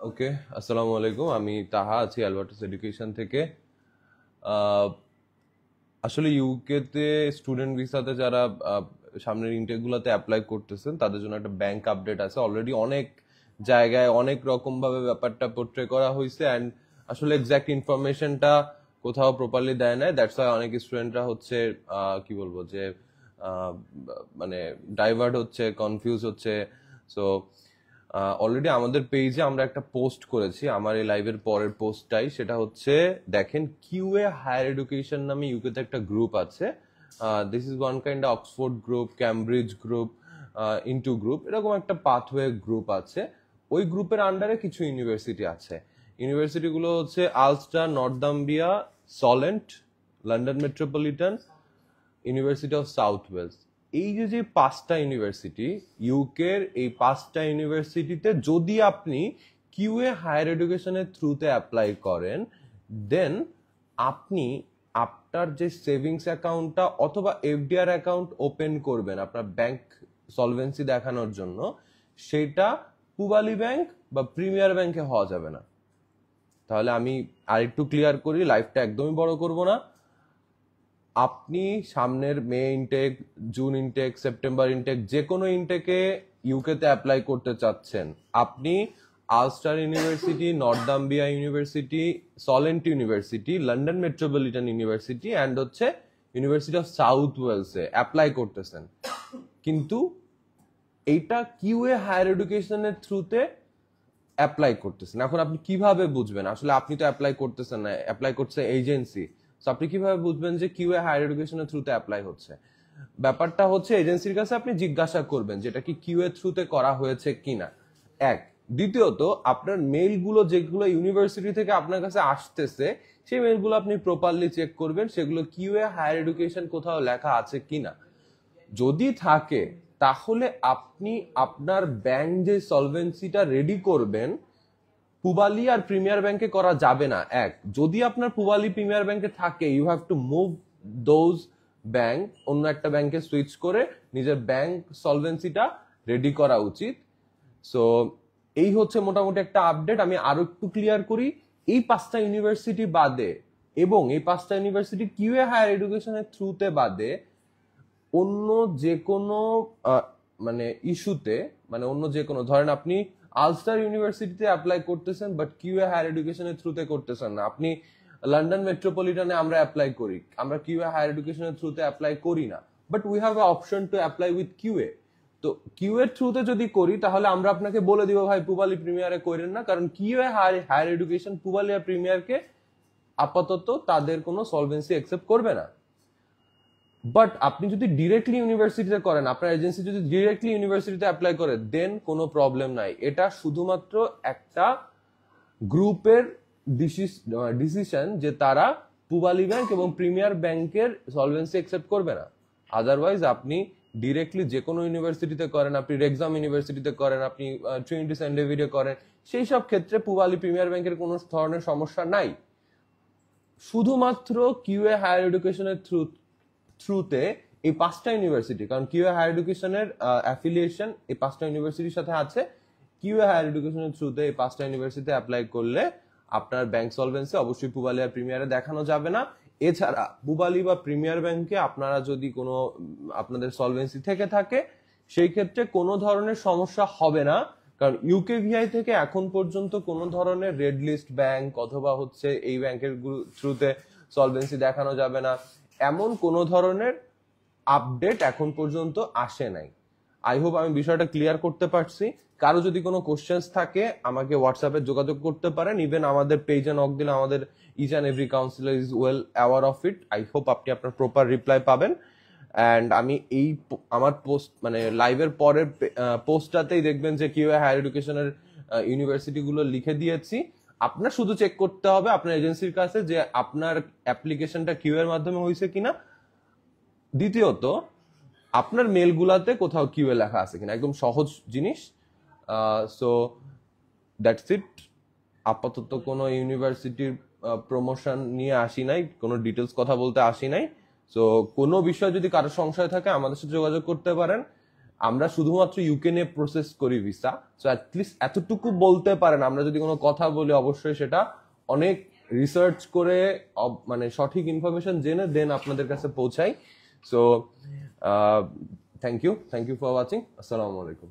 ওকে, আসসালামু আলাইকুম। আমি তাহা আছি অ্যালবার্টাস এডুকেশন থেকে। আহ, আসলে ইউকে তে স্টুডেন্ট ভিসাতে যারা সামনের ইনটেক গুলাতে অ্যাপ্লাই করতেছেন তাদের জন্য একটা ব্যাংক আপডেট আছে। অলরেডি অনেক জায়গায় অনেক রকম ভাবে ব্যাপারটা পোর্ট্রে করা হয়েছে অ্যান্ড আসলে এক্সাক্ট ইনফরমেশনটা কোথাও প্রপারলি দেয় না। দ্যাটস ওয়াই অনেক স্টুডেন্টরা হচ্ছে কি বলবো যে আহ, মানে ডাইভার্ট হচ্ছে, কনফিউজ হচ্ছে। সো অলরেডি আমাদের পেজে আমরা একটা পোস্ট করেছি, আমার এই লাইভের পরের পোস্টটাই, সেটা হচ্ছে দেখেন কিউএ হায়ার এডুকেশন নামে ইউকেতে একটা গ্রুপ আছে। This is one kind Oxford group, Cambridge group, into group, এরকম একটা পাথওয়ে গ্রুপ আছে। ওই গ্রুপের আন্ডারে কিছু ইউনিভার্সিটি আছে। ইউনিভার্সিটিগুলো হচ্ছে Ulster, Northumbria, Solent, London Metropolitan, university of South Wales. এই যে যে পাঁচটা ইউনিভার্সিটি, ইউকের এই পাঁচটা ইউনিভার্সিটিতে যদি আপনি কিউএ হায়ার এডুকেশনের থ্রুতে অ্যাপ্লাই করেন, দেন আপনি আপনার যে সেভিংস অ্যাকাউন্টটা অথবা এফডিআর অ্যাকাউন্ট ওপেন করবেন আপনার ব্যাংক সলভেন্সি দেখানোর জন্য, সেটা পূবালী ব্যাংক বা প্রিমিয়ার ব্যাংকে হওয়া যাবে না। তাহলে আমি আরেকটু ক্লিয়ার করি, লাইফটা একদমই বড় করব না। আপনি সামনের May intake, June intake, September intake, যে কোনো ইনটেকে ইউকেতে অ্যাপ্লাই করতে চাচ্ছেন, আপনি Ulster university, Northumbria university, Solent university, London Metropolitan university and হচ্ছে ইউনিভার্সিটি অফ সাউথ ওয়েলসে অ্যাপ্লাই করতেছেন। কিন্তু এইটা কিউএ হায়ার এডুকেশনের থ্রুতে অ্যাপ্লাই করতেছেন। এখন আপনি কিভাবে বুঝবেন? আসলে আপনি তো অ্যাপ্লাই করতেছেন না, অ্যাপ্লাই করছে এজেন্সি। তো আপনি কিভাবে বুঝবেন যে কিউএ হায়ার এডুকেশনের থ্রুতে অ্যাপ্লাই হচ্ছে? ব্যাপারটা হচ্ছে এজেন্সির কাছে আপনি জিজ্ঞাসা করবেন যেটা কি কিউএ থ্রুতে করা হয়েছে কিনা, এক। দ্বিতীয়ত, আপনার মেইলগুলো যেগুলো ইউনিভার্সিটি থেকে আপনার কাছে আসতেছে, সেই মেইলগুলো আপনি প্রপারলি চেক করবেন সেগুলো কিউএ হায়ার এডুকেশন কোথাও লেখা আছে কিনা। যদি থাকে তাহলে আপনি আপনার ব্যাংক যে সলভেন্সিটা রেডি করবেন, পূবালী আর প্রিমিয়ার ব্যাংকে করা যাবে না। এক, যদি আপনার পূবালী প্রিমিয়ার ব্যাংকে থাকে, you have to move those bank, অন্য একটা ব্যাংকে সুইচ করে নিজের ব্যাংক সলভেন্সিটা রেডি করা উচিত। সো এই হচ্ছে মোটামুটি একটা আপডেট। আমি আরো একটু ক্লিয়ার করি, এই পাঁচটা ইউনিভার্সিটি বাদে এবং এই পাঁচটা ইউনিভার্সিটি কিউএ হায়ার এডুকেশনের থ্রুতে বাদে অন্য যে কোনো মানে ইস্যুতে, মানে অন্য যে কোনো, ধরেন আপনি আলস্টার ইউনিভার্সিটিতে অ্যাপ্লাই করতেছেন বাট কিউএ হায়ার এডুকেশনের থ্রুতে করতেছেন না, আপনি লন্ডন মেট্রোপলিটনে আমরা অ্যাপ্লাই করি, আমরা কিউএ হায়ার এডুকেশনের থ্রুতে অ্যাপ্লাই করি না, but we have A option to apply with QA. তো কিউএর থ্রুতে যদি করি তাহলে আমরা আপনাকে বলে দিব ভাই পূবালী প্রিমিয়ারে করেন না, কারণ কিউএ হায়ার এডুকেশন পূবালী আর প্রিমিয়ারকে আপাতত তাদের কোনো সলভেন্সি অ্যাকসেপ্ট করবে না। বাট আপনি যদি ডিরেক্টলি ইউনিভার্সিটিতে করেন, আপনার এজেন্সি যদি ডিরেক্টলি ইউনিভার্সিটিতে অ্যাপ্লাই করে, দেন কোনো প্রবলেম নাই। এটা শুধুমাত্র একটা গ্রুপের ডিসিশন যে তারা পূবালী ব্যাংক এবং প্রিমিয়ার ব্যাংকের সলভেন্সি অ্যাকসেপ্ট করবে না। আদারওয়াইজ আপনি ডিরেক্টলি যে কোনো ইউনিভার্সিটিতে করেন, আপনি রেক্সাম ইউনিভার্সিটিতে করেন, আপনি ট্রিনিটি সেন্ট ডেভিডে করেন, সেই সব ক্ষেত্রে পূবালী প্রিমিয়ার ব্যাংকের কোনো ধরনের সমস্যা নাই। শুধুমাত্র কিউএ হায়ার এডুকেশনের থ্রুতে এই পাঁচটা ইউনিভার্সিটি, কারণ কিউএ হায়ার এডুকেশনের অ্যাফিলিয়েশন এই পাঁচটা ইউনিভার্সিটির সাথে আছে, কিউএ হায়ার এডুকেশনের থ্রুতে এই পাঁচটা ইউনিভার্সিটিতে অ্যাপ্লাই করলে আপনার ব্যাংক সলভেন্সি অবশ্যই পূবালী আর প্রিমিয়ারে দেখানো যাবে না। এছাড়া পূবালী বা প্রিমিয়ার ব্যাংকে আপনারা যদি কোনো আপনাদের সলভেন্সি থেকে থাকে, সেই ক্ষেত্রে কোনো ধরনের সমস্যা হবে না, কারণ ইউকেভিআই থেকে এখন পর্যন্ত কোনো ধরনের রেড লিস্ট ব্যাংক অথবা হচ্ছে এই ব্যাংকের থ্রুতে সলভেন্সি দেখানো যাবে না, এমন কোনো ধরনের আপডেট এখন পর্যন্ত আসে নাই। আই হোপ আমি বিষয়টা ক্লিয়ার করতে পারছি। কারো যদি কোনো কোশ্চেন্স থাকে আমাকে হোয়াটসঅ্যাপে যোগাযোগ করতে পারেন, ইভেন আমাদের পেজে নক দিলে আমাদের each and every counsellor is well aware of it. I hope আপনি আপনার প্রপার রিপ্লাই পাবেন। অ্যান্ড আমি এই আমার পোস্ট মানে লাইভের পরের পোস্টটাতেই দেখবেন যে কিউএ হায়ার এডুকেশনের ইউনিভার্সিটিগুলো লিখে দিয়েছি। আপনার শুধু চেক করতে হবে আপনার এজেন্সির কাছে যে আপনার অ্যাপ্লিকেশনটা কিউ এর মাধ্যমে হয়েছে কিনা। দ্বিতীয়ত, আপনার মেলগুলাতে কোথাও কিউএ লেখা আছে কিনা, একদম সহজ জিনিস। So that's it. আপাতত কোনো ইউনিভার্সিটির প্রমোশন নিয়ে আসি নাই, কোনো ডিটেলস কথা বলতে আসি নাই। সো কোনো বিষয় যদি কারো সংশয় থাকে আমাদের সাথে যোগাযোগ করতে পারেন। আমরা শুধুমাত্র ইউকে নিয়ে প্রসেস করি ভিসা, সো অ্যাটলিস্ট এতটুকু বলতে পারেন আমরা যদি কোনো কথা বলি অবশ্যই সেটা অনেক রিসার্চ করে মানে সঠিক ইনফরমেশন জেনে দেন আপনাদের কাছে পৌঁছাই। So thank you for watching. আসসালামু আলাইকুম।